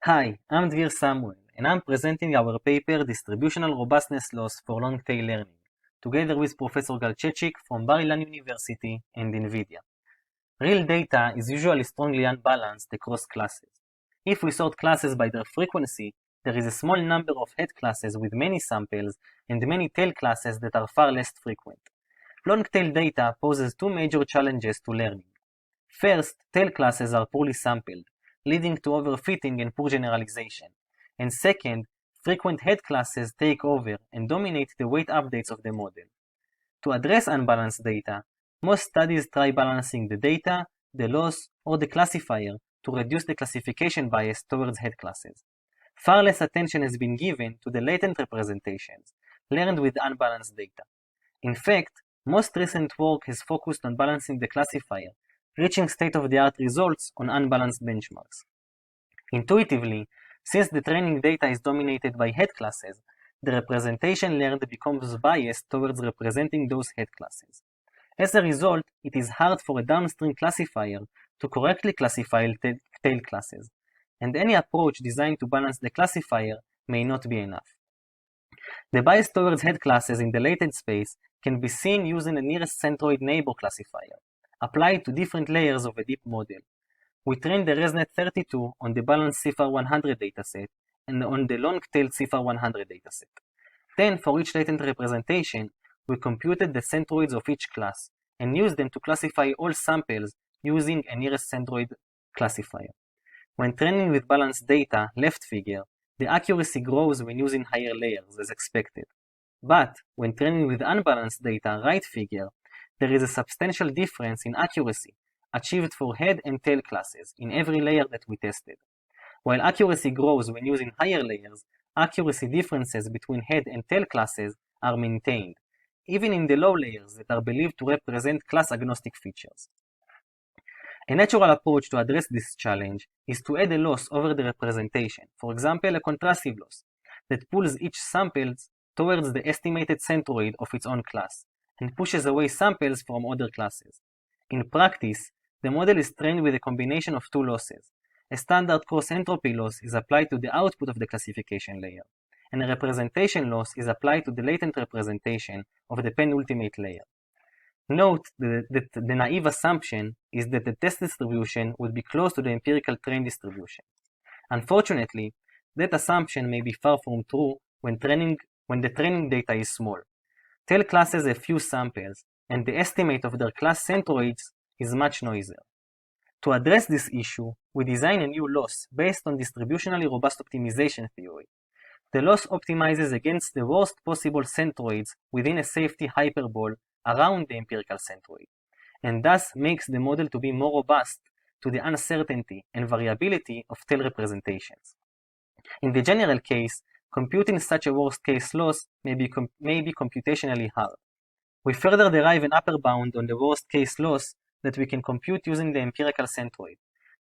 Hi, I'm Dvir Samuel, and I'm presenting our paper Distributional Robustness Loss for Long-Tail Learning, together with Professor Gal Chechik from Bar-Ilan University and NVIDIA. Real data is usually strongly unbalanced across classes. If we sort classes by their frequency, there is a small number of head classes with many samples and many tail classes that are far less frequent. Long-tail data poses two major challenges to learning. First, tail classes are poorly sampled, leading to overfitting and poor generalization. And second, frequent head classes take over and dominate the weight updates of the model. To address unbalanced data, most studies try balancing the data, the loss, or the classifier to reduce the classification bias towards head classes. Far less attention has been given to the latent representations, learned with unbalanced data. In fact, most recent work has focused on balancing the classifier, reaching state-of-the-art results on unbalanced benchmarks. Intuitively, since the training data is dominated by head classes, the representation learned becomes biased towards representing those head classes. As a result, it is hard for a downstream classifier to correctly classify tail classes, and any approach designed to balance the classifier may not be enough. The bias towards head classes in the latent space can be seen using a nearest centroid neighbor classifier, applied to different layers of a deep model. We trained the ResNet32 on the balanced CIFAR 100 dataset and on the long-tailed CIFAR 100 dataset. Then, for each latent representation, we computed the centroids of each class and used them to classify all samples using a nearest centroid classifier. When training with balanced data, left figure, the accuracy grows when using higher layers, as expected. But when training with unbalanced data, right figure, there is a substantial difference in accuracy achieved for head and tail classes in every layer that we tested. While accuracy grows when using higher layers, accuracy differences between head and tail classes are maintained, even in the low layers that are believed to represent class-agnostic features. A natural approach to address this challenge is to add a loss over the representation, for example, a contrastive loss, that pulls each sample towards the estimated centroid of its own class, and pushes away samples from other classes. In practice, the model is trained with a combination of two losses. A standard cross-entropy loss is applied to the output of the classification layer, and a representation loss is applied to the latent representation of the penultimate layer. Note that the naive assumption is that the test distribution would be close to the empirical train distribution. Unfortunately, that assumption may be far from true when the training data is small. Tail classes have few samples, and the estimate of their class centroids is much noisier. To address this issue, we design a new loss based on distributionally robust optimization theory. The loss optimizes against the worst possible centroids within a safety hyperbole around the empirical centroid, and thus makes the model to be more robust to the uncertainty and variability of tail representations. In the general case, computing such a worst-case loss may be computationally hard. We further derive an upper bound on the worst-case loss that we can compute using the empirical centroid.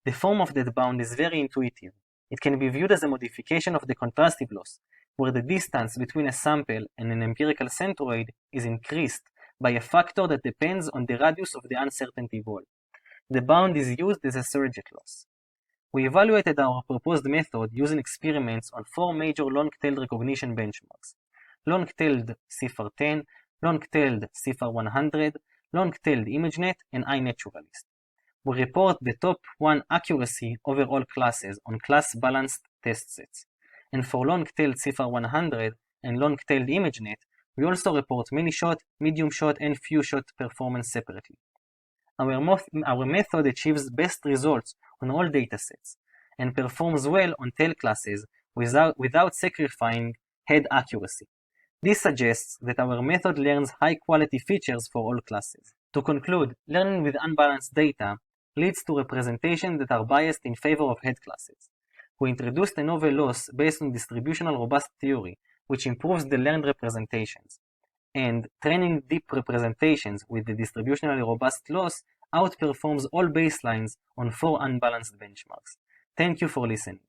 The form of that bound is very intuitive. It can be viewed as a modification of the contrastive loss, where the distance between a sample and an empirical centroid is increased by a factor that depends on the radius of the uncertainty wall. The bound is used as a surrogate loss. We evaluated our proposed method using experiments on four major long-tailed recognition benchmarks: long-tailed CIFAR 10, long-tailed CIFAR 100, long-tailed ImageNet, and iNaturalist. We report the top 1 accuracy over all classes on class-balanced test sets. And for long-tailed CIFAR 100 and long-tailed ImageNet, we also report mini-shot, medium-shot, and few-shot performance separately. Our method achieves best results on all datasets and performs well on tail classes without sacrificing head accuracy. This suggests that our method learns high-quality features for all classes. To conclude, learning with unbalanced data leads to representations that are biased in favor of head classes. We introduced a novel loss based on distributional robust theory, which improves the learned representations. And training deep representations with the distributionally robust loss outperforms all baselines on 4 unbalanced benchmarks. Thank you for listening.